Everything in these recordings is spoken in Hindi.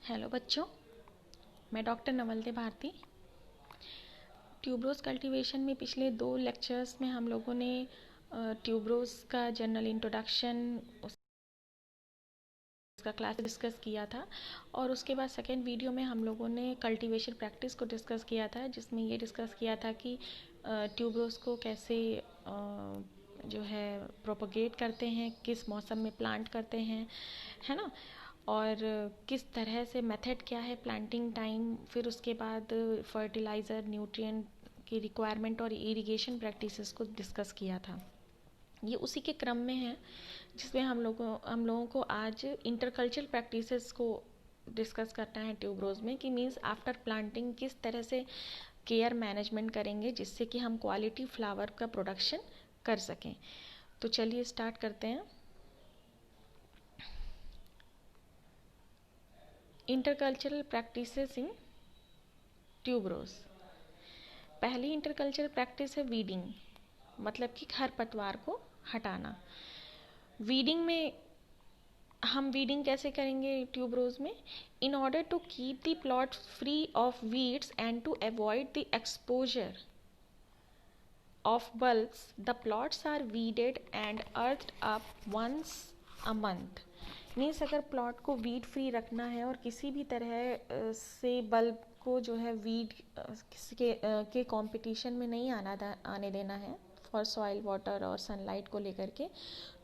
हेलो बच्चों, मैं डॉक्टर नवलते भारती। ट्यूबरोज कल्टीवेशन में पिछले 2 लेक्चर्स में हम लोगों ने ट्यूबरोज का जनरल इंट्रोडक्शन, उसका क्लास डिस्कस किया था। और उसके बाद सेकेंड वीडियो में हम लोगों ने कल्टीवेशन प्रैक्टिस को डिस्कस किया था, जिसमें ये डिस्कस किया था कि ट्यूबरोज को कैसे जो है प्रोपगेट करते हैं, किस मौसम में प्लांट करते हैं, है ना। और किस तरह से मेथड क्या है प्लांटिंग टाइम, फिर उसके बाद फर्टिलाइज़र, न्यूट्रिएंट की रिक्वायरमेंट और इरिगेशन प्रैक्टिसेस को डिस्कस किया था। ये उसी के क्रम में है जिसमें हम लोगों को आज इंटरकल्चरल प्रैक्टिसेस को डिस्कस करना है ट्यूबरोज में, कि मीन्स आफ्टर प्लांटिंग किस तरह से केयर मैनेजमेंट करेंगे जिससे कि हम क्वालिटी फ्लावर का प्रोडक्शन कर सकें। तो चलिए स्टार्ट करते हैं। इंटरकल्चरल प्रैक्टिसेस इन ट्यूबरोज। पहली इंटरकल्चरल प्रैक्टिस है वीडिंग, मतलब कि खरपतवार को हटाना। वीडिंग में हम वीडिंग कैसे करेंगे ट्यूबरोज में? In order to keep the plot free of weeds and to avoid the exposure of bulbs, the plots are weeded and earthed up once a month. Means अगर प्लॉट को वीड फ्री रखना है और किसी भी तरह से बल्ब को जो है वीड किसी के कंपटीशन में नहीं आने देना है फॉर सॉइल, वाटर और सनलाइट को लेकर के,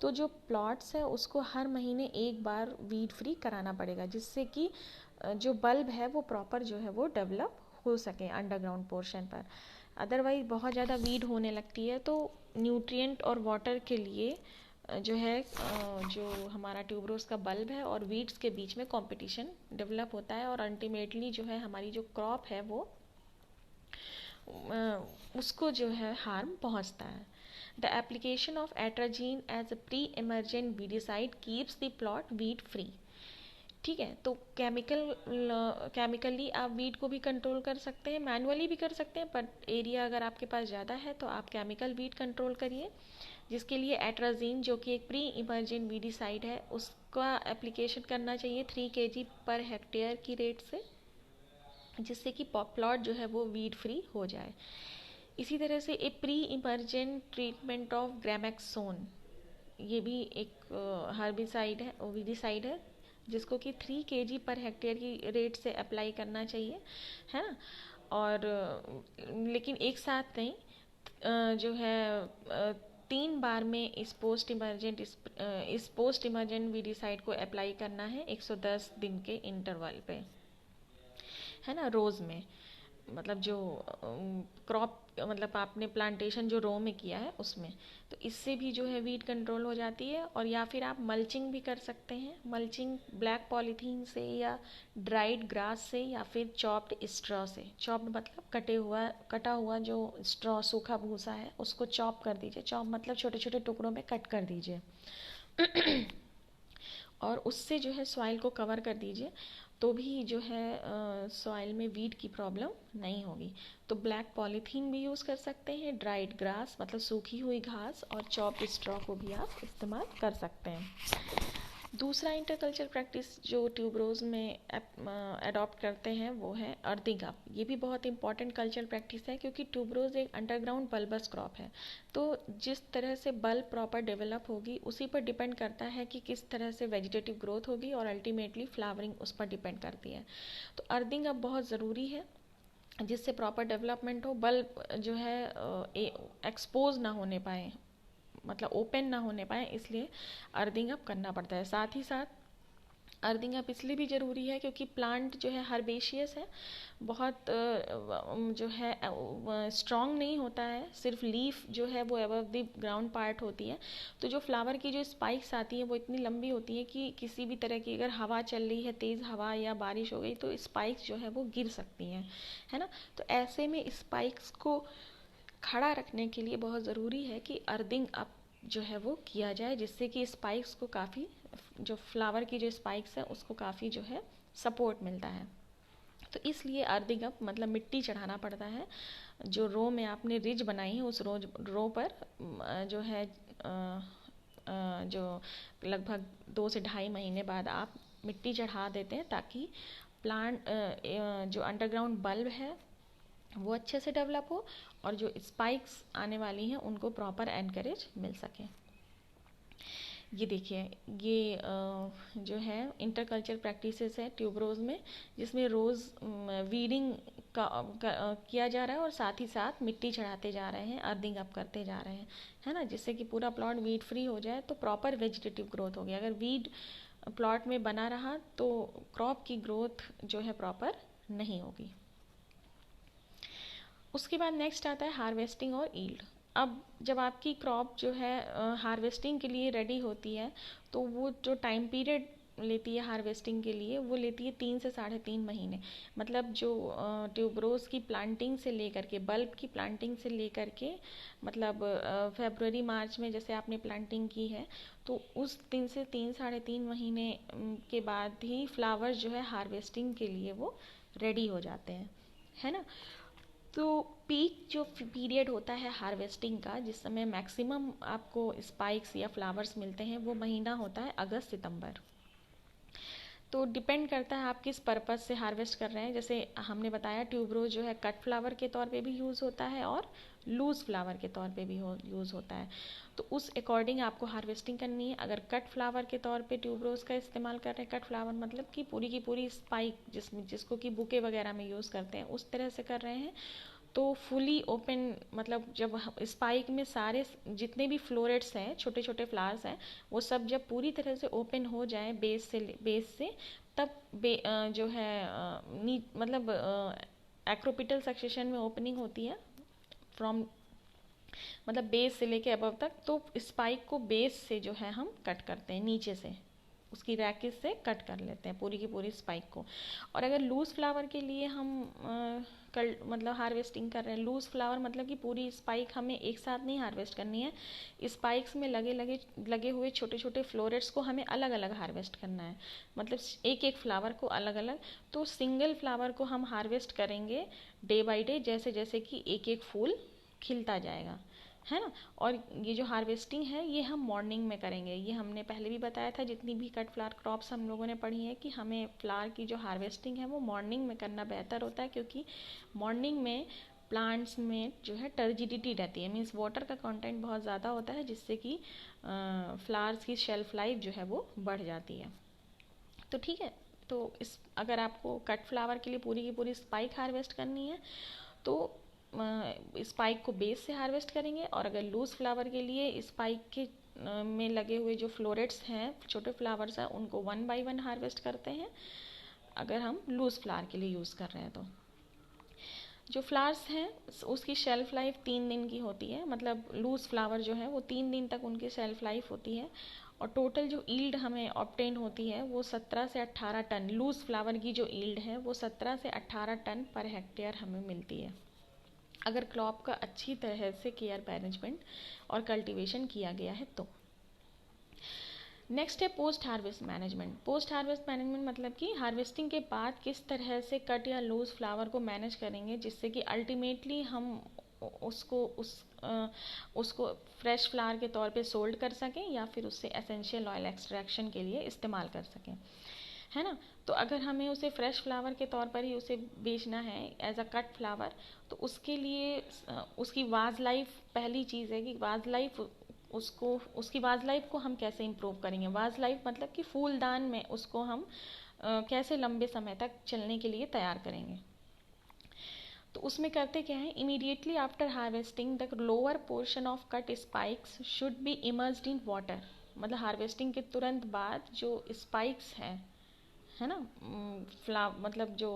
तो जो प्लॉट्स है उसको हर महीने एक बार वीड फ्री कराना पड़ेगा, जिससे कि जो बल्ब है वो प्रॉपर जो है वो डेवलप हो सके अंडरग्राउंड पोर्शन पर। अदरवाइज बहुत ज़्यादा वीड होने लगती है तो न्यूट्रिएंट और वाटर के लिए जो है जो हमारा ट्यूबरोज का बल्ब है और वीड्स के बीच में कंपटीशन डेवलप होता है, और अल्टीमेटली जो है हमारी जो क्रॉप है वो उसको जो है हार्म पहुंचता है। The application of atrazine as a pre emergent weedicide keeps the plot weed free. ठीक है, तो केमिकली आप वीड को भी कंट्रोल कर सकते हैं, मैनुअली भी कर सकते हैं, पर एरिया अगर आपके पास ज़्यादा है तो आप केमिकल वीड कंट्रोल करिए, जिसके लिए एट्राजीन जो कि एक प्री इमर्जेंट वीडिसाइड है उसका एप्लीकेशन करना चाहिए 3 kg पर हेक्टेयर की रेट से, जिससे कि प्लॉट जो है वो वीड फ्री हो जाए। इसी तरह से ए प्री इमर्जेंट ट्रीटमेंट ऑफ ग्रामेक्सोन, ये भी एक हर्बिसाइड है, ओविडिसाइड है, जिसको कि 3 kg पर हेक्टेयर की रेट से अप्लाई करना चाहिए, है ना। और लेकिन एक साथ नहीं, जो है 3 बार में इस पोस्ट इमरजेंट वीडिसाइड को अप्लाई करना है 110 दिन के इंटरवल पे, है ना, रोज़ में। मतलब जो क्रॉप, मतलब आपने प्लांटेशन जो रो में किया है उसमें, तो इससे भी जो है वीड कंट्रोल हो जाती है। और या फिर आप मल्चिंग भी कर सकते हैं। मल्चिंग ब्लैक पॉलीथीन से या ड्राइड ग्रास से या फिर चॉप्ड स्ट्रॉ से। चॉप्ड मतलब कटा हुआ जो स्ट्रॉ, सूखा भूसा है, उसको चॉप कर दीजिए। चॉप मतलब छोटे छोटे टुकड़ों में कट कर दीजिए और उससे जो है सॉइल को कवर कर दीजिए, तो भी जो है सॉइल में वीड की प्रॉब्लम नहीं होगी। तो ब्लैक पॉलीथीन भी यूज़ कर सकते हैं, ड्राइड ग्रास मतलब सूखी हुई घास, और चॉप्ड स्ट्रॉ को भी आप इस्तेमाल कर सकते हैं। दूसरा इंटरकल्चर प्रैक्टिस जो ट्यूबरोज में अडॉप्ट करते हैं वो है अर्थिंग अप। ये भी बहुत इंपॉर्टेंट कल्चरल प्रैक्टिस है, क्योंकि ट्यूबरोज एक अंडरग्राउंड बल्बस क्रॉप है। तो जिस तरह से बल्ब प्रॉपर डेवलप होगी उसी पर डिपेंड करता है कि किस तरह से वेजिटेटिव ग्रोथ होगी, और अल्टीमेटली फ्लावरिंग उस पर डिपेंड करती है। तो अर्थिंग अप बहुत ज़रूरी है, जिससे प्रॉपर डेवलपमेंट हो, बल्ब जो है एक्सपोज ना होने पाए, मतलब ओपन ना होने पाए, इसलिए अर्थिंग अप करना पड़ता है। साथ ही साथ अर्थिंग अप इसलिए भी ज़रूरी है क्योंकि प्लांट जो है हर्बेशियस है, बहुत जो है स्ट्रॉन्ग नहीं होता है, सिर्फ लीफ जो है वो अबव द ग्राउंड पार्ट होती है। तो जो फ्लावर की जो स्पाइक्स आती हैं वो इतनी लंबी होती है कि किसी भी तरह की अगर हवा चल रही है, तेज़ हवा या बारिश हो गई, तो स्पाइक्स जो है वो गिर सकती हैं, है ना। तो ऐसे में स्पाइक्स को खड़ा रखने के लिए बहुत ज़रूरी है कि अर्थिंग अप जो है वो किया जाए, जिससे कि स्पाइक्स को काफ़ी, जो फ्लावर की जो स्पाइक्स है उसको काफ़ी जो है सपोर्ट मिलता है। तो इसलिए अर्थिंग अप मतलब मिट्टी चढ़ाना पड़ता है। जो रो में आपने रिज बनाई है उस रो पर जो है जो लगभग 2 से ढाई महीने बाद आप मिट्टी चढ़ा देते हैं, ताकि प्लांट जो अंडरग्राउंड बल्ब है वो अच्छे से डेवलप हो, और जो स्पाइक्स आने वाली हैं उनको प्रॉपर एनकरेज मिल सके। ये देखिए, ये जो है इंटरकल्चर प्रैक्टिसेस है ट्यूबरोज में, जिसमें रोज़ वीडिंग किया जा रहा है और साथ ही साथ मिट्टी चढ़ाते जा रहे हैं, अर्थिंग अप करते जा रहे हैं, है ना, जिससे कि पूरा प्लॉट वीड फ्री हो जाए, तो प्रॉपर वेजिटेटिव ग्रोथ होगी। अगर वीड प्लॉट में बना रहा तो क्रॉप की ग्रोथ जो है प्रॉपर नहीं होगी। उसके बाद नेक्स्ट आता है हार्वेस्टिंग और ईल्ड। अब जब आपकी क्रॉप जो है हार्वेस्टिंग के लिए रेडी होती है, तो वो जो टाइम पीरियड लेती है हार्वेस्टिंग के लिए, वो लेती है 3 से 3.5 महीने। मतलब जो ट्यूबरोज की प्लांटिंग से लेकर के, बल्ब की प्लांटिंग से लेकर के, मतलब फेब्रुअरी मार्च में जैसे आपने प्लांटिंग की है, तो उस 3 से 3 साढ़े 3 महीने के बाद ही फ्लावर्स जो है हार्वेस्टिंग के लिए वो रेडी हो जाते हैं, है ना। तो पीक जो पीरियड होता है हार्वेस्टिंग का, जिस समय मैक्सिमम आपको स्पाइक्स या फ्लावर्स मिलते हैं, वो महीना होता है अगस्त सितंबर। तो डिपेंड करता है आप किस पर्पज़ से हार्वेस्ट कर रहे हैं। जैसे हमने बताया ट्यूबरोज जो है कट फ्लावर के तौर पे भी यूज़ होता है और लूज़ फ्लावर के तौर पे भी यूज़ होता है, तो उस अकॉर्डिंग आपको हार्वेस्टिंग करनी है। अगर कट फ्लावर के तौर पे ट्यूबरोज का इस्तेमाल कर रहे हैं, कट फ्लावर मतलब कि पूरी की पूरी स्पाइक जिसको कि बुके वगैरह में यूज़ करते हैं, उस तरह से कर रहे हैं, तो फुली ओपन, मतलब जब स्पाइक में सारे जितने भी फ्लोरेट्स हैं, छोटे छोटे फ्लावर्स हैं, वो सब जब पूरी तरह से ओपन हो जाए बेस से तब जो है मतलब एक्रोपिटल सक्सेशन में ओपनिंग होती है फ्रॉम, मतलब बेस से लेके अबव तक। तो स्पाइक को बेस से जो है हम कट करते हैं, नीचे से उसकी रैकेज से कट कर लेते हैं पूरी की पूरी स्पाइक को। और अगर लूज़ फ्लावर के लिए हम मतलब हार्वेस्टिंग कर रहे हैं, लूज़ फ्लावर मतलब कि पूरी स्पाइक हमें एक साथ नहीं हार्वेस्ट करनी है, स्पाइक्स में लगे हुए छोटे छोटे फ्लोरेट्स को हमें अलग अलग हार्वेस्ट करना है, मतलब एक एक फ्लावर को अलग अलग। तो सिंगल फ्लावर को हम हार्वेस्ट करेंगे डे बाई डे, जैसे जैसे कि एक एक फूल खिलता जाएगा, है ना। और ये जो हार्वेस्टिंग है ये हम मॉर्निंग में करेंगे। ये हमने पहले भी बताया था, जितनी भी कट फ्लावर क्रॉप्स हम लोगों ने पढ़ी है, कि हमें फ्लावर की जो हार्वेस्टिंग है वो मॉर्निंग में करना बेहतर होता है, क्योंकि मॉर्निंग में प्लांट्स में जो है टर्जिडिटी रहती है, मीन्स वाटर का कंटेंट बहुत ज़्यादा होता है, जिससे कि फ्लावर्स की शेल्फ लाइफ जो है वो बढ़ जाती है। तो ठीक है, तो इस अगर आपको कट फ्लावर के लिए पूरी की पूरी स्पाइक हार्वेस्ट करनी है, तो स्पाइक को बेस से हार्वेस्ट करेंगे। और अगर लूज़ फ्लावर के लिए स्पाइक के में लगे हुए जो फ्लोरेट्स हैं, छोटे फ्लावर्स हैं, उनको 1 बाय 1 हार्वेस्ट करते हैं, अगर हम लूज़ फ्लावर के लिए यूज़ कर रहे हैं। तो जो फ्लावर्स हैं उसकी शेल्फ लाइफ 3 दिन की होती है, मतलब लूज़ फ्लावर जो है वो 3 दिन तक उनकी शेल्फ लाइफ होती है। और टोटल जो ईल्ड हमें ऑब्टेन होती है वो 17 से 18 टन, लूज़ फ्लावर की जो ईल्ड है वो 17 से 18 टन पर हेक्टेयर हमें मिलती है, अगर क्रॉप का अच्छी तरह से केयर मैनेजमेंट और कल्टीवेशन किया गया है तो। नेक्स्ट है post harvest management. Post harvest management मतलब कि हार्वेस्टिंग के बाद किस तरह से कट या लूज फ्लावर को मैनेज करेंगे, जिससे कि अल्टीमेटली हम उसको फ्रेश फ्लावर के तौर पे सोल्ड कर सकें, या फिर उससे एसेंशियल ऑयल एक्सट्रैक्शन के लिए इस्तेमाल कर सकें, है ना। तो अगर हमें उसे फ्रेश फ्लावर के तौर पर ही उसे बेचना है एज अ कट फ्लावर, तो उसके लिए उसकी वाज लाइफ पहली चीज़ है कि वाज लाइफ उसकी वाज लाइफ को हम कैसे इम्प्रूव करेंगे। वाज लाइफ मतलब कि फूलदान में उसको हम कैसे लंबे समय तक चलने के लिए तैयार करेंगे। तो उसमें करते क्या है, immediately after harvesting the lower portion of cut spikes should be immersed in water. मतलब हार्वेस्टिंग के तुरंत बाद जो स्पाइक्स हैं, है ना, मतलब जो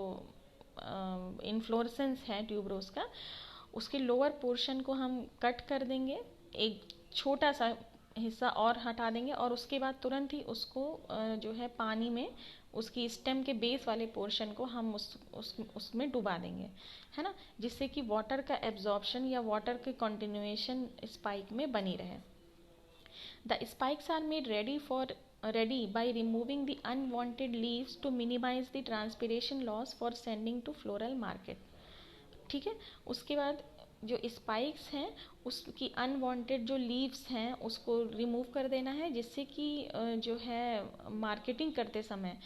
इन्फ्लोरेसेंस है ट्यूबरोज का, उसके लोअर पोर्शन को हम कट कर देंगे, एक छोटा सा हिस्सा और हटा देंगे, और उसके बाद तुरंत ही उसको जो है पानी में उसकी स्टेम के बेस वाले पोर्शन को हम उसमें डुबा देंगे, है ना, जिससे कि वाटर का एब्जॉर्प्शन या वाटर की कंटिन्यूएशन स्पाइक में बनी रहे। The spikes are made ready by removing the unwanted leaves to minimize the transpiration loss for sending to floral market। ठीक है, उसके बाद जो स्पाइक्स हैं उसकी अनवांटेड जो लीव्स हैं उसको रिमूव कर देना है, जिससे कि जो है मार्केटिंग करते समय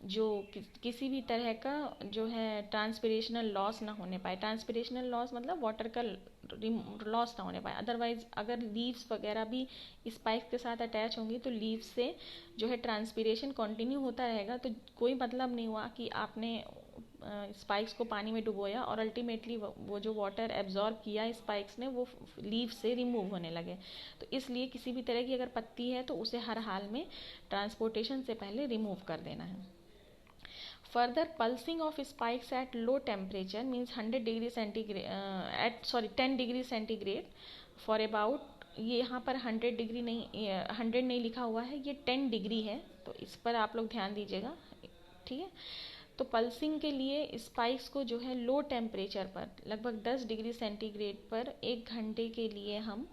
जो किसी भी तरह का जो है ट्रांसपिरेशनल लॉस ना होने पाए। ट्रांसपिरेशनल लॉस मतलब वाटर का लॉस ना होने पाए। अदरवाइज अगर लीव्स वगैरह भी स्पाइक्स के साथ अटैच होंगी तो लीव्स से जो है ट्रांसपिरेशन कंटिन्यू होता रहेगा, तो कोई मतलब नहीं हुआ कि आपने स्पाइक्स को पानी में डुबोया और अल्टीमेटली वो जो वाटर एब्जॉर्ब किया स्पाइक्स ने वो लीव से रिमूव होने लगे। तो इसलिए किसी भी तरह की अगर पत्ती है तो उसे हर हाल में ट्रांसपोर्टेशन से पहले रिमूव कर देना है। Further, pulsing of spikes at low temperature means 100 degree centigrade at 10 degree centigrade for about, ये यहाँ पर 100 डिग्री नहीं, 100 नहीं लिखा हुआ है, ये 10 डिग्री है, तो इस पर आप लोग ध्यान दीजिएगा, ठीक है। तो पल्सिंग के लिए स्पाइक्स को जो है लो टेम्परेचर पर लगभग 10 डिग्री सेंटीग्रेड पर 1 घंटे के लिए हम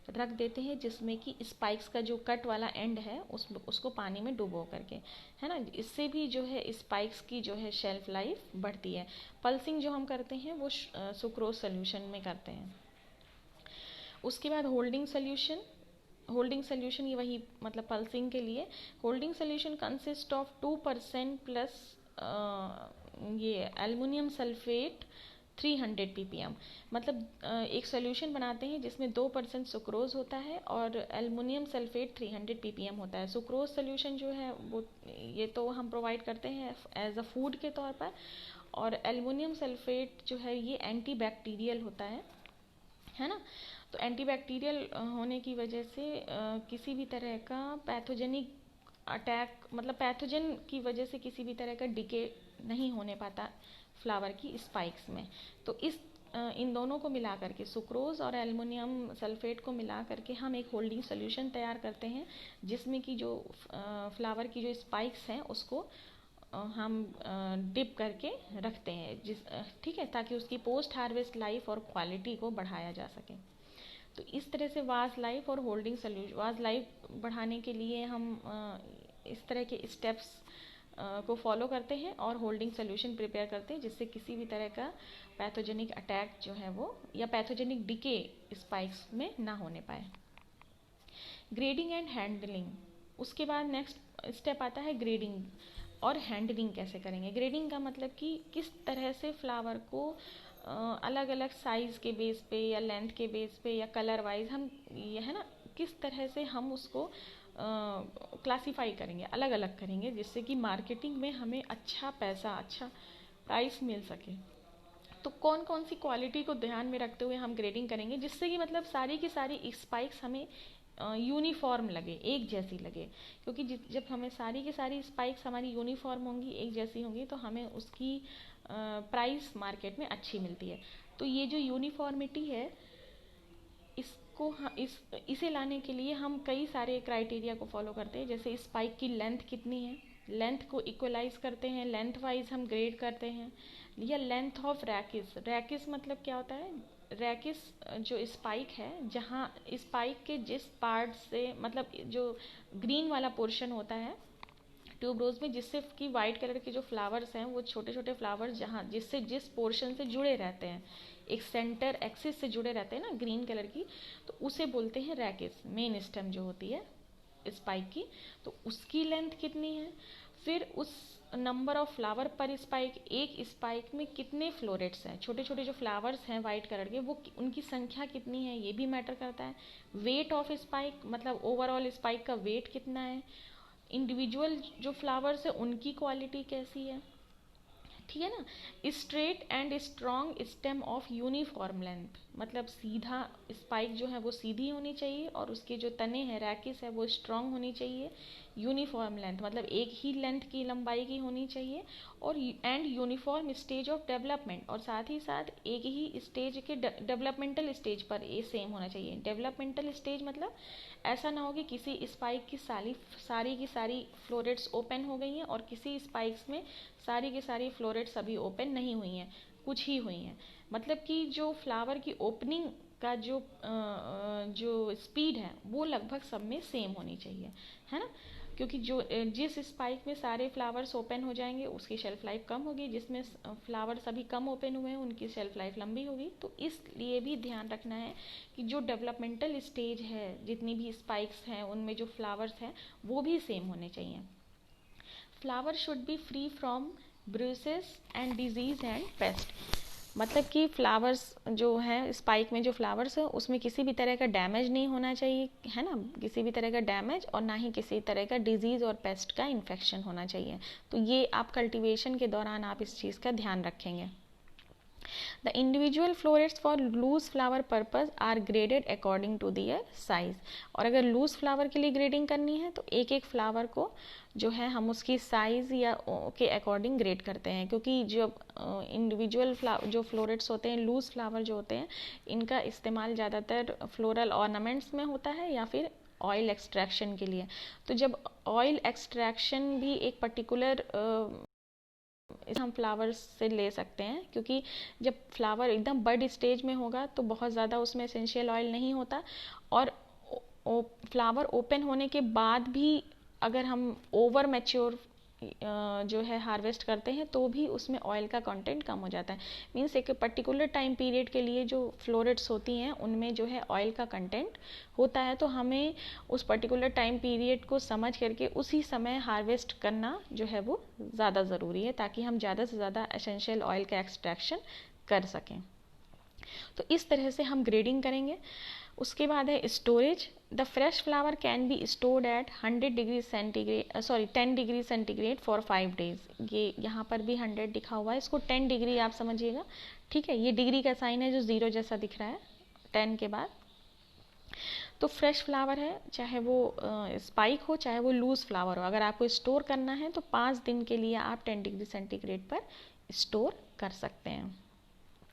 रख देते हैं, जिसमें कि स्पाइक्स का जो कट वाला एंड है उसको पानी में डुबो करके, है ना। इससे भी जो है स्पाइक्स की जो है शेल्फ लाइफ बढ़ती है। पल्सिंग जो हम करते हैं वो सुक्रोज सोल्यूशन में करते हैं। उसके बाद होल्डिंग सोल्यूशन ये वही मतलब पल्सिंग के लिए holding solution consist of 2% plus ये एल्युमिनियम सल्फेट 300 ppm। मतलब एक सोल्यूशन बनाते हैं जिसमें 2% सुक्रोज होता है और एल्युमिनियम सल्फेट 300 ppm होता है। सुक्रोज सोल्यूशन जो है वो ये तो हम प्रोवाइड करते हैं एज अ फूड के तौर पर, और एल्युमिनियम सल्फेट जो है ये एंटी बैक्टीरियल होता है ना। तो एंटी बैक्टीरियल होने की वजह से किसी भी तरह का पैथोजेनिक अटैक मतलब पैथोजन की वजह से किसी भी तरह का डिके नहीं होने पाता फ्लावर की स्पाइक्स में। तो इन दोनों को मिला करके सुक्रोज और एल्युमिनियम सल्फेट को मिला करके हम एक होल्डिंग सोल्यूशन तैयार करते हैं, जिसमें कि जो फ्लावर की जो स्पाइक्स हैं उसको हम डिप करके रखते हैं, ठीक है, ताकि उसकी पोस्ट हार्वेस्ट लाइफ और क्वालिटी को बढ़ाया जा सके। तो इस तरह से वाज लाइफ और होल्डिंग सोल्यूशन, वाज लाइफ बढ़ाने के लिए हम इस तरह के स्टेप्स को फॉलो करते हैं और होल्डिंग सोल्यूशन प्रिपेयर करते हैं, जिससे किसी भी तरह का पैथोजेनिक अटैक जो है वो या पैथोजेनिक डिके स्पाइक्स में ना होने पाए। ग्रेडिंग एंड हैंडलिंग, उसके बाद नेक्स्ट स्टेप आता है ग्रेडिंग और हैंडलिंग कैसे करेंगे। ग्रेडिंग का मतलब कि किस तरह से फ्लावर को अलग अलग साइज़ के बेस पे या लेंथ के बेस पे या कलर वाइज हम ये है ना किस तरह से हम उसको क्लासीफाई करेंगे, अलग अलग करेंगे, जिससे कि मार्केटिंग में हमें अच्छा पैसा अच्छा प्राइस मिल सके। तो कौन कौन सी क्वालिटी को ध्यान में रखते हुए हम ग्रेडिंग करेंगे, जिससे कि मतलब सारी की सारी स्पाइक्स हमें यूनिफॉर्म लगे, एक जैसी लगे। क्योंकि जब हमें सारी की सारी स्पाइक्स हमारी यूनिफॉर्म होंगी, एक जैसी होंगी, तो हमें उसकी प्राइस मार्केट में अच्छी मिलती है। तो ये जो यूनिफॉर्मिटी है इसको इसे लाने के लिए हम कई सारे क्राइटेरिया को फॉलो करते हैं। जैसे स्पाइक की लेंथ कितनी है, लेंथ को इक्वलाइज करते हैं, लेंथ वाइज हम ग्रेड करते हैं। या लेंथ ऑफ रैकिस, रैकिस मतलब क्या होता है, रैकिस जो स्पाइक है, जहाँ स्पाइक के जिस पार्ट से मतलब जो ग्रीन वाला पोर्शन होता है ट्यूबरोज में, जिससे कि वाइट कलर के जो फ्लावर्स हैं वो छोटे छोटे फ्लावर्स जहाँ जिससे जिस पोर्शन से जुड़े रहते हैं, एक सेंटर एक्सिस से जुड़े रहते हैं ना ग्रीन कलर की, तो उसे बोलते हैं रैकिस। मेन स्टेम जो होती है स्पाइक की, तो उसकी लेंथ कितनी है। फिर उस नंबर ऑफ फ्लावर पर स्पाइक, एक स्पाइक में कितने फ्लोरेट्स हैं, छोटे छोटे जो फ्लावर्स हैं वाइट कलर के वो उनकी संख्या कितनी है, ये भी मैटर करता है। वेट ऑफ स्पाइक मतलब ओवरऑल स्पाइक का वेट कितना है। इंडिविजुअल जो फ्लावर्स है उनकी क्वालिटी कैसी है, ठीक है ना। Straight and strong stem of uniform length मतलब सीधा स्पाइक जो है वो सीधी होनी चाहिए और उसके जो तने हैं रैकिस है वो स्ट्रॉन्ग होनी चाहिए। यूनिफॉर्म लेंथ मतलब एक ही लेंथ की लंबाई की होनी चाहिए। और and uniform stage of development, और साथ ही साथ एक ही स्टेज के डेवलपमेंटल स्टेज पर ये सेम होना चाहिए। डेवलपमेंटल स्टेज मतलब ऐसा ना हो कि किसी स्पाइक की सारी की सारी फ्लोरेट्स ओपन हो गई हैं और किसी स्पाइक्स में सारी की सारी फ्लोरेट्स अभी ओपन नहीं हुई हैं, कुछ ही हुई हैं। मतलब कि जो फ्लावर की ओपनिंग का जो स्पीड है वो लगभग सब में सेम होनी चाहिए, है ना। क्योंकि जिस स्पाइक में सारे फ्लावर्स ओपन हो जाएंगे उसकी शेल्फ लाइफ कम होगी, जिसमें फ्लावर्स अभी कम ओपन हुए हैं उनकी शेल्फ लाइफ लंबी होगी। तो इसलिए भी ध्यान रखना है कि जो डेवलपमेंटल स्टेज है जितनी भी स्पाइक्स हैं उनमें जो फ्लावर्स हैं वो भी सेम होने चाहिए। Flower should be free from bruises and disease and paste. मतलब कि फ्लावर्स जो है, स्पाइक में जो फ्लावर्स है उसमें किसी भी तरह का डैमेज नहीं होना चाहिए, है ना, किसी भी तरह का डैमेज, और ना ही किसी तरह का डिजीज़ और पेस्ट का इन्फेक्शन होना चाहिए। तो ये आप कल्टीवेशन के दौरान आप इस चीज़ का ध्यान रखेंगे। The individual florets for loose flower purpose are graded according to their size। और अगर लूज फ्लावर के लिए ग्रेडिंग करनी है तो एक एक फ्लावर को जो है हम उसकी साइज़ या के अकॉर्डिंग ग्रेड करते हैं, क्योंकि जो इंडिविजुअल जो फ्लोरेट्स होते हैं, लूज फ्लावर जो होते हैं, इनका इस्तेमाल ज़्यादातर फ्लोरल ऑर्नामेंट्स में होता है या फिर ऑयल एक्सट्रैक्शन के लिए। तो जब ऑयल एक्सट्रैक्शन भी एक पर्टिकुलर हम फ्लावर्स से ले सकते हैं, क्योंकि जब फ्लावर एकदम बड स्टेज में होगा तो बहुत ज़्यादा उसमें एसेंशियल ऑयल नहीं होता, और फ्लावर ओपन होने के बाद भी अगर हम ओवर मैच्योर जो है हार्वेस्ट करते हैं तो भी उसमें ऑयल का कंटेंट कम हो जाता है। मीन्स एक पर्टिकुलर टाइम पीरियड के लिए जो फ्लोरेट्स होती हैं उनमें जो है ऑयल का कंटेंट होता है, तो हमें उस पर्टिकुलर टाइम पीरियड को समझ करके उसी समय हार्वेस्ट करना जो है वो ज़्यादा ज़रूरी है, ताकि हम ज़्यादा से ज़्यादा एसेंशियल ऑयल का एक्सट्रैक्शन कर सकें। तो इस तरह से हम ग्रेडिंग करेंगे। उसके बाद है storage. The fresh flower can be stored at 10 degree centigrade for 5 days. ये यहाँ पर भी 100 लिखा हुआ है, इसको 10 डिग्री आप समझिएगा, ठीक है। ये डिग्री का साइन है जो 0 जैसा दिख रहा है 10 के बाद। तो फ्रेश फ्लावर है, चाहे वो स्पाइक हो चाहे वो लूज फ्लावर हो, अगर आपको स्टोर करना है तो 5 दिन के लिए आप 10 डिग्री सेंटीग्रेड पर स्टोर कर सकते हैं।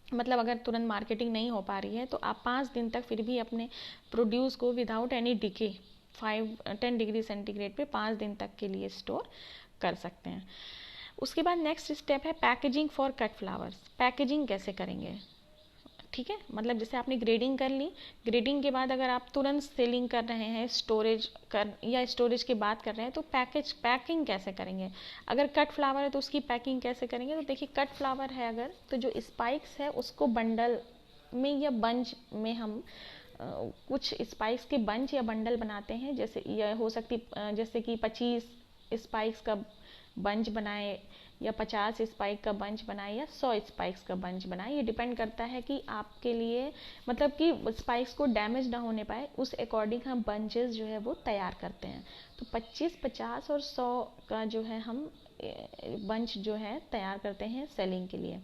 मतलब अगर तुरंत मार्केटिंग नहीं हो पा रही है तो आप 5 दिन तक फिर भी अपने प्रोड्यूस को without any decay 10 degree centigrade पे 5 दिन तक के लिए स्टोर कर सकते हैं। उसके बाद नेक्स्ट स्टेप है packaging for cut flowers. Packaging कैसे करेंगे, ठीक है। मतलब जैसे आपने ग्रेडिंग कर ली, ग्रेडिंग के बाद अगर आप तुरंत सेलिंग कर रहे हैं स्टोरेज कर या स्टोरेज की बात कर रहे हैं तो पैकिंग कैसे करेंगे। अगर कट फ्लावर है तो उसकी पैकिंग कैसे करेंगे। तो देखिए, कट फ्लावर है अगर, तो जो स्पाइक्स है उसको बंडल में या बंच में हम कुछ स्पाइक्स के बंच या बंडल बनाते हैं। जैसे यह हो सकती जैसे कि 25 स्पाइक्स का बंच बनाए या 50 स्पाइक का बंच बनाए या 100 स्पाइक्स का बंच बनाए। ये डिपेंड करता है कि आपके लिए, मतलब कि स्पाइक्स को डैमेज ना होने पाए, उस अकॉर्डिंग हम बंचेस जो है वो तैयार करते हैं। तो 25, 50 और 100 का जो है हम बंच जो है तैयार करते हैं सेलिंग के लिए।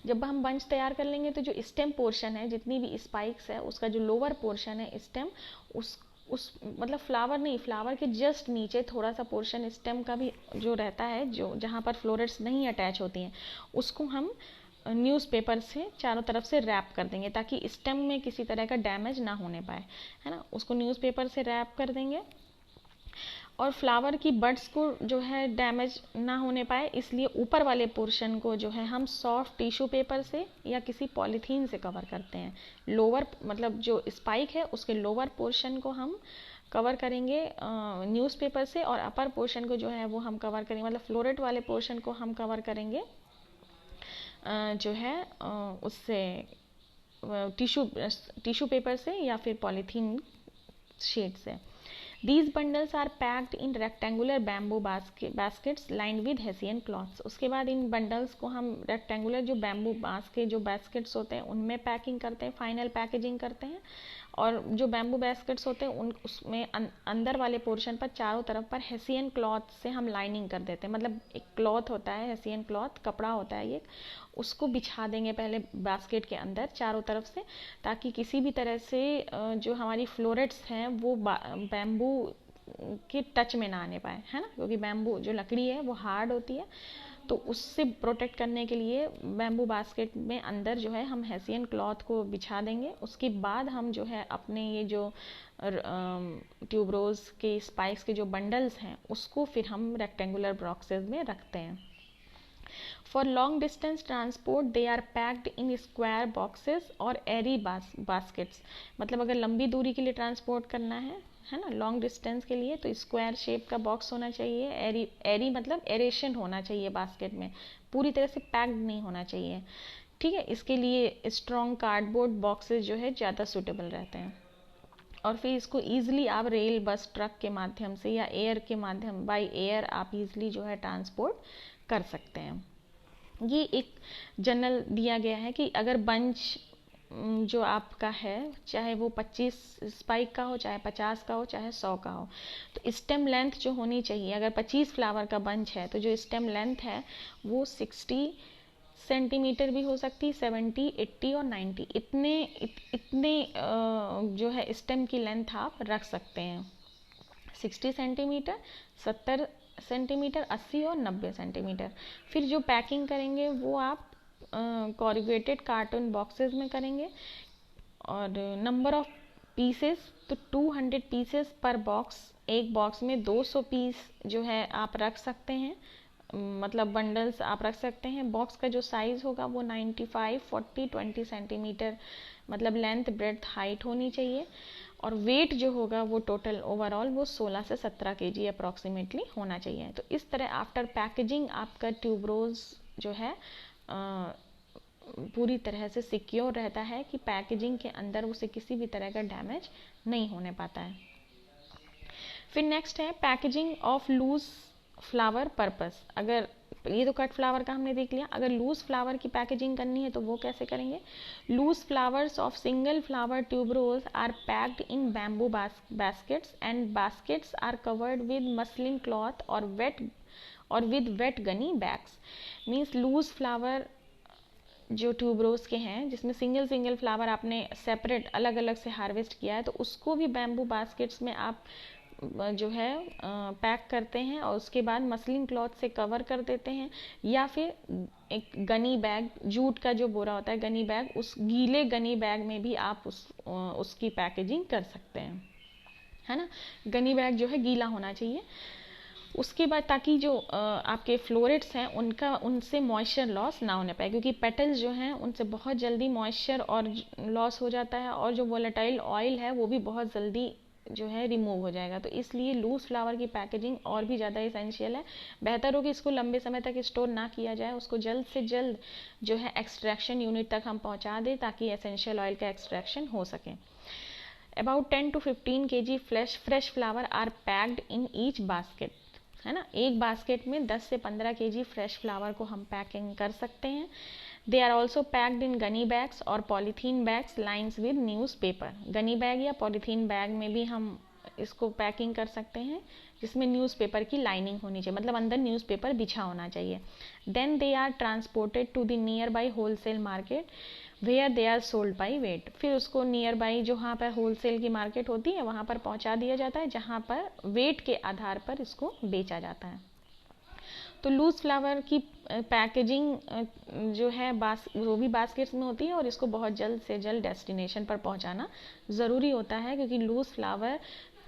जब हम बंच तैयार कर लेंगे तो जो स्टेम पोर्शन है, जितनी भी स्पाइक्स है उसका जो लोअर पोर्शन है स्टेम, उस मतलब फ्लावर नहीं, फ्लावर के जस्ट नीचे थोड़ा सा पोर्शन स्टेम का भी जो रहता है, जो जहाँ पर फ्लोरेट्स नहीं अटैच होती हैं, उसको हम न्यूज़पेपर से चारों तरफ से रैप कर देंगे ताकि स्टेम में किसी तरह का डैमेज ना होने पाए, है ना। उसको न्यूज़पेपर से रैप कर देंगे और फ्लावर की बड्स को जो है डैमेज ना होने पाए इसलिए ऊपर वाले पोर्शन को जो है हम सॉफ्ट टिश्यू पेपर से या किसी पॉलीथीन से कवर करते हैं। लोअर मतलब जो स्पाइक है उसके लोअर पोर्शन को हम कवर करेंगे न्यूज़पेपर से, और अपर पोर्शन को जो है वो हम कवर करेंगे, मतलब फ्लोरेट वाले पोर्शन को हम कवर करेंगे जो है उससे टिश्यू पेपर से या फिर पॉलीथीन शीट से। These bundles are packed in rectangular bamboo baskets lined with Hessian cloths। उसके बाद इन बंडल्स को हम रेक्टेंगुलर जो बैम्बू बांस के जो बास्केट्स होते हैं उनमें पैकिंग करते हैं, फाइनल पैकेजिंग करते हैं। और जो बैम्बू बास्केट्स होते हैं उसमें अंदर वाले पोर्शन पर चारों तरफ पर हेसियन क्लॉथ से हम लाइनिंग कर देते हैं। मतलब एक क्लॉथ होता है, हेसियन क्लॉथ कपड़ा होता है ये, उसको बिछा देंगे पहले बास्केट के अंदर चारों तरफ से, ताकि किसी भी तरह से जो हमारी फ्लोरेट्स हैं वो बैम्बू के टच में ना आने पाए, है ना, क्योंकि बैम्बू जो लकड़ी है वो हार्ड होती है। तो उससे प्रोटेक्ट करने के लिए बैम्बू बास्केट में अंदर जो है हम हेसियन क्लॉथ को बिछा देंगे। उसके बाद हम जो है अपने ये जो ट्यूबरोज के स्पाइक्स के जो बंडल्स हैं उसको फिर हम रेक्टेंगुलर बॉक्सेस में रखते हैं। For long distance transport they are packed in square boxes और airy baskets। मतलब अगर लंबी दूरी के लिए ट्रांसपोर्ट करना है ना, लॉन्ग डिस्टेंस के लिए, तो स्क्वायर शेप का बॉक्स होना चाहिए। एरी मतलब एरेशन होना चाहिए बास्केट में, पूरी तरह से पैक्ड नहीं होना चाहिए, ठीक है। इसके लिए स्ट्रॉन्ग कार्डबोर्ड बॉक्सेस जो है ज़्यादा सूटेबल रहते हैं। और फिर इसको ईजिली आप रेल, बस, ट्रक के माध्यम से या एयर के माध्यम, बाय एयर आप ईजिली जो है ट्रांसपोर्ट कर सकते हैं। ये एक जनरल दिया गया है कि अगर बंच जो आपका है, चाहे वो 25 स्पाइक का हो, चाहे 50 का हो, चाहे 100 का हो, तो स्टेम लेंथ जो होनी चाहिए, अगर 25 फ्लावर का बंच है तो जो स्टेम लेंथ है वो 60 सेंटीमीटर भी हो सकती, 70, 80 और 90 इतने जो है स्टेम की लेंथ आप रख सकते हैं। 60 सेंटीमीटर, 70 सेंटीमीटर, 80 और 90 सेंटीमीटर। फिर जो पैकिंग करेंगे वो आप कॉरुगेटेड कार्टून बॉक्सेस में करेंगे, और नंबर ऑफ पीसेस तो 200 पीसेस पर बॉक्स। एक बॉक्स में 200 पीस जो है आप रख सकते हैं, मतलब बंडल्स आप रख सकते हैं। बॉक्स का जो साइज़ होगा वो 95, 40, 20 सेंटीमीटर मतलब लेंथ, ब्रेड्थ, हाइट होनी चाहिए। और वेट जो होगा वो टोटल ओवरऑल वो 16 से 17 केजी अप्रॉक्सीमेटली होना चाहिए। तो इस तरह आफ्टर पैकेजिंग आपका ट्यूबरोज जो है पूरी तरह से सिक्योर रहता है कि पैकेजिंग के अंदर उसे किसी भी तरह का डैमेज नहीं होने पाता है। फिर नेक्स्ट है packaging of loose flower purpose. अगर ये तो कट फ्लावर का हमने देख लिया, अगर लूज फ्लावर की पैकेजिंग करनी है तो वो कैसे करेंगे। Loose flowers of single flower tuberose are packed in bamboo baskets and baskets are covered with muslin cloth or with wet gunny bags। Means loose flower जो ट्यूबरोज के हैं जिसमें सिंगल सिंगल फ्लावर आपने सेपरेट अलग अलग से हार्वेस्ट किया है, तो उसको भी बैम्बू बास्केट्स में आप जो है पैक करते हैं और उसके बाद मसलिन क्लॉथ से कवर कर देते हैं, या फिर एक गनी बैग, जूट का जो बोरा होता है गनी बैग, उस गीले गनी बैग में भी आप उसकी पैकेजिंग कर सकते हैं, है ना। गनी बैग जो है गीला होना चाहिए। उसके बाद ताकि जो आपके फ्लोरेट्स हैं उनसे मॉइस्चर लॉस ना होने पाए, क्योंकि पेटल्स जो हैं उनसे बहुत जल्दी मॉइस्चर और लॉस हो जाता है, और जो वोलेटाइल ऑयल है वो भी बहुत जल्दी जो है रिमूव हो जाएगा। तो इसलिए लूज फ्लावर की पैकेजिंग और भी ज़्यादा इसेंशियल है। बेहतर हो कि इसको लंबे समय तक स्टोर ना किया जाए, उसको जल्द से जल्द जो है एक्सट्रैक्शन यूनिट तक हम पहुंचा दें ताकि एसेंशियल ऑयल का एक्सट्रैक्शन हो सके। About 10 to 15 kg fresh flower are packed in each basket, है ना। एक बास्केट में 10 से 15 kg फ्रेश फ्लावर को हम पैकिंग कर सकते हैं। They are also packed in gunny bags और polythene bags lines with newspaper. Gunny bag या पॉलीथीन बैग में भी हम इसको पैकिंग कर सकते हैं जिसमें न्यूज़पेपर की लाइनिंग होनी चाहिए, मतलब अंदर न्यूज़पेपर बिछा होना चाहिए। Then they are transported to the nearby wholesale market where they are sold by weight. फिर उसको नियर बाई जहाँ पर होलसेल की मार्केट होती है वहाँ पर पहुँचा दिया जाता है, जहाँ पर वेट के आधार पर इसको बेचा जाता है। तो लूज फ्लावर की पैकेजिंग जो है वो भी बास्केट्स में होती है, और इसको बहुत जल्द से जल्द डेस्टिनेशन पर पहुंचाना ज़रूरी होता है, क्योंकि लूज फ्लावर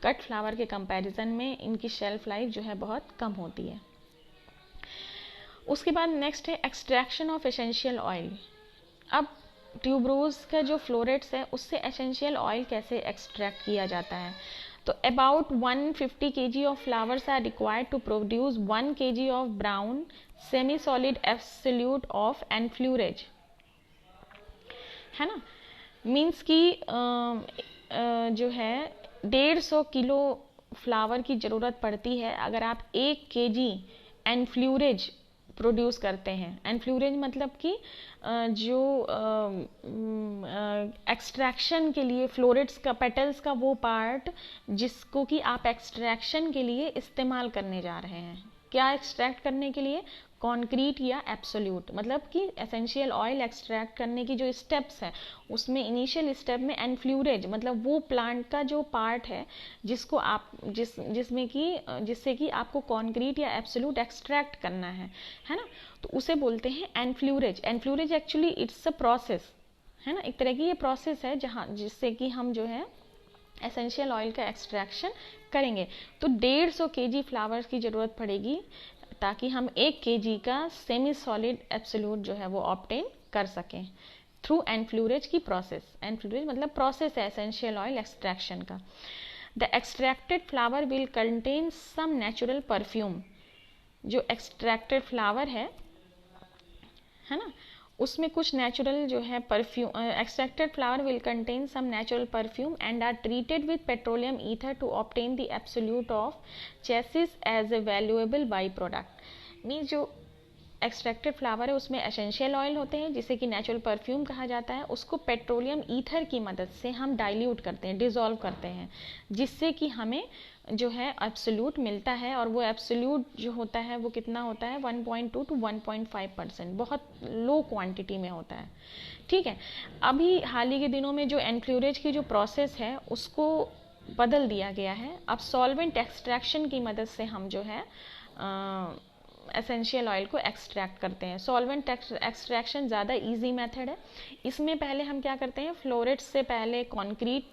कट फ्लावर के कंपैरिजन में इनकी शेल्फ लाइफ जो है बहुत कम होती है। उसके बाद नेक्स्ट है एक्सट्रैक्शन ऑफ एसेंशियल ऑयल। अब ट्यूबरोज का जो फ्लोरेट्स है उससे एसेंशियल ऑयल कैसे एक्सट्रैक्ट किया जाता है। तो about 150 kg of flowers are required to produce 1 kg of brown semi solid absolute of enfleurage, है ना। मीन्स की जो है 150 किलो फ्लावर की ज़रूरत पड़ती है अगर आप 1 kg एनफ्लूरेज प्रोड्यूस करते हैं। एनफ्लूरेज मतलब कि जो एक्सट्रैक्शन के लिए फ्लोरेट्स का पेटल्स का वो पार्ट जिसको कि आप एक्सट्रैक्शन के लिए इस्तेमाल करने जा रहे हैं। क्या एक्सट्रैक्ट करने के लिए? कॉन्क्रीट या एब्सोल्यूट, मतलब कि एसेंशियल ऑयल एक्सट्रैक्ट करने की जो स्टेप्स हैं उसमें इनिशियल स्टेप में एनफ्लूरेज मतलब वो प्लांट का जो पार्ट है जिसको आप जिससे कि आपको कॉन्क्रीट या एब्सोल्यूट एक्सट्रैक्ट करना है ना, तो उसे बोलते हैं एनफ्लूरेज। एनफ्लूरेज एक्चुअली इट्स अ प्रोसेस, है ना, एक तरह की ये प्रोसेस है जहाँ जिससे कि हम जो है एसेंशियल ऑयल का एक्सट्रैक्शन करेंगे। तो 150 kg फ्लावर्स की ज़रूरत पड़ेगी ताकि हम 1 kg का सेमी सॉलिड एब्सोल्यूट जो है वो ऑब्टेन कर सकें थ्रू एनफ्लूरेज की प्रोसेस। एनफ्लूरेज मतलब प्रोसेस है एसेंशियल ऑयल एक्सट्रैक्शन का। The extracted flower will contain some natural perfume. जो एक्सट्रैक्टेड फ्लावर है ना, उसमें कुछ नेचुरल जो है perfume, extracted flower will contain some natural perfume and are treated with petroleum ether to obtain the absolute of chassis as a valuable by product. Means जो एक्सट्रैक्टेड फ्लावर है उसमें एसेंशियल ऑयल होते हैं जिसे कि नेचुरल परफ्यूम कहा जाता है, उसको पेट्रोलियम ईथर की मदद से हम डाइल्यूट करते हैं, डिसॉल्व करते हैं, जिससे कि हमें जो है एब्सोल्यूट मिलता है। और वो एब्सोल्यूट जो होता है वो कितना होता है 1.2 to 1.5%, बहुत लो क्वांटिटी में होता है। ठीक है, अभी हाल ही के दिनों में जो एनफ्लोरेज की जो प्रोसेस है उसको बदल दिया गया है। अब सॉल्वेंट एक्सट्रैक्शन की मदद से हम जो है एसेंशियल ऑयल को एक्सट्रैक्ट करते हैं। सॉल्वेंट एक्सट्रैक्शन ज़्यादा इजी मेथड है। इसमें पहले हम क्या करते हैं, फ्लोरेट्स से पहले कॉन्क्रीट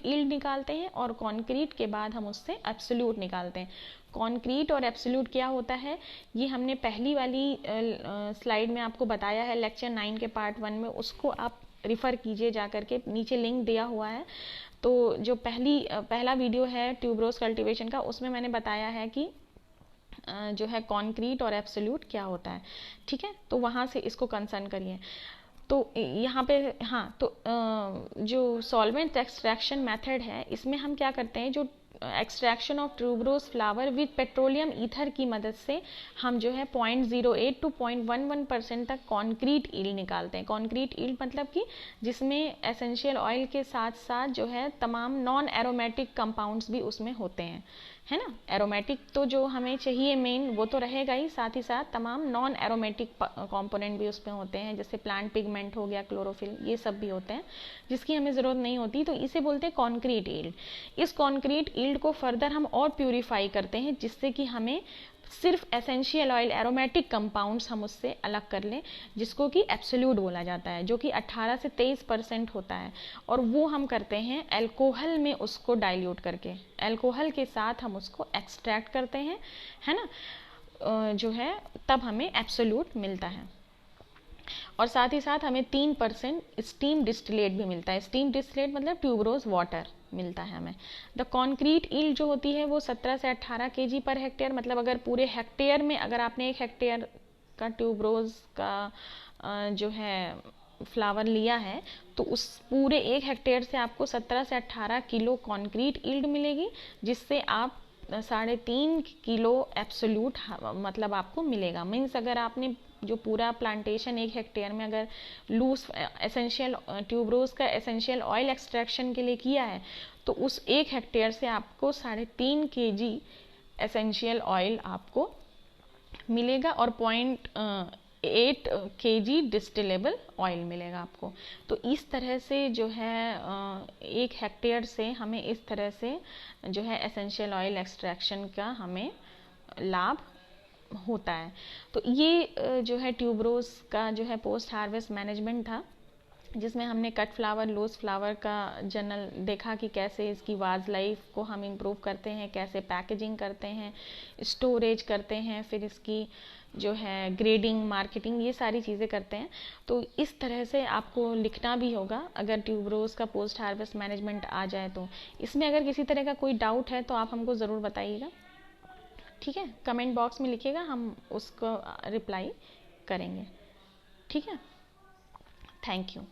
ईल्ड निकालते हैं और कॉन्क्रीट के बाद हम उससे एब्सोल्यूट निकालते हैं। कॉन्क्रीट और एब्सोल्यूट क्या होता है ये हमने पहली वाली स्लाइड में आपको बताया है, लेक्चर 9 के पार्ट 1 में, उसको आप रिफ़र कीजिए जा करके, नीचे लिंक दिया हुआ है। तो जो पहला वीडियो है ट्यूबरोज कल्टीवेशन का, उसमें मैंने बताया है कि जो है कॉन्क्रीट और एब्सोल्यूट क्या होता है। ठीक है, तो वहाँ से इसको कंसर्न करिए। तो यहाँ पे हाँ, तो जो सॉल्वेंट एक्सट्रैक्शन मेथड है इसमें हम क्या करते हैं, जो extraction of tuberose flower with petroleum ether की मदद से हम जो है 0.08 to 0.11% तक कॉन्क्रीट ईल्ड निकालते हैं। कॉन्क्रीट ईल्ड मतलब कि जिसमें एसेंशियल ऑयल के साथ साथ जो है तमाम नॉन एरोमेटिक कंपाउंड्स भी उसमें होते हैं, है ना। एरोमेटिक तो जो हमें चाहिए मेन वो तो रहेगा ही, साथ ही साथ तमाम नॉन एरोमेटिक कंपोनेंट भी उसमें होते हैं, जैसे प्लांट पिगमेंट हो गया, क्लोरोफिल, ये सब भी होते हैं जिसकी हमें ज़रूरत नहीं होती। तो इसे बोलते हैं कॉन्क्रीट ईल्ड। इस कॉन्क्रीट ईल्ड को फर्दर हम और प्यूरिफाई करते हैं जिससे कि हमें सिर्फ एसेंशियल ऑयल, एरोमेटिक कंपाउंड्स हम उससे अलग कर लें, जिसको कि एब्सोल्यूट बोला जाता है, जो कि 18 से 23% होता है। और वो हम करते हैं अल्कोहल में उसको डाइल्यूट करके, अल्कोहल के साथ हम उसको एक्सट्रैक्ट करते हैं, है ना, जो है तब हमें एब्सोल्यूट मिलता है। और साथ ही साथ हमें 3% स्टीम डिस्टिलेट भी मिलता है। स्टीम डिस्टिलेट मतलब ट्यूबरोज वाटर मिलता है हमें। द कॉन्क्रीट ईल्ड जो होती है वो 17 से 18 kg पर हेक्टेयर, मतलब अगर पूरे हेक्टेयर में, अगर आपने 1 हेक्टेयर का ट्यूबरोज का जो है फ्लावर लिया है तो उस पूरे 1 हेक्टेयर से आपको 17 से 18 किलो कॉन्क्रीट ईल्ड मिलेगी, जिससे आप 3.5 किलो एब्सोल्यूट मतलब आपको मिलेगा। मीन्स अगर आपने जो पूरा प्लांटेशन 1 हेक्टेयर में अगर लूज एसेंशियल ट्यूबरोज का एसेंशियल ऑयल एक्सट्रैक्शन के लिए किया है तो उस 1 हेक्टेयर से आपको 3.5 kg एसेंशियल ऑयल आपको मिलेगा और 0.8 kg डिस्टिलेबल ऑयल मिलेगा आपको। तो इस तरह से जो है 1 हेक्टेयर से हमें इस तरह से जो है एसेंशियल ऑयल एक्सट्रैक्शन का हमें लाभ होता है। तो ये जो है ट्यूबरोज का जो है पोस्ट हार्वेस्ट मैनेजमेंट था, जिसमें हमने कट फ्लावर, लूज फ्लावर का जनरल देखा कि कैसे इसकी वाज लाइफ को हम इम्प्रूव करते हैं, कैसे पैकेजिंग करते हैं, स्टोरेज करते हैं, फिर इसकी जो है ग्रेडिंग, मार्केटिंग, ये सारी चीज़ें करते हैं। तो इस तरह से आपको लिखना भी होगा अगर ट्यूबरोज का पोस्ट हार्वेस्ट मैनेजमेंट आ जाए तो। इसमें अगर किसी तरह का कोई डाउट है तो आप हमको ज़रूर बताइएगा, ठीक है, कमेंट बॉक्स में लिखिएगा, हम उसको रिप्लाई करेंगे, ठीक है। Thank you.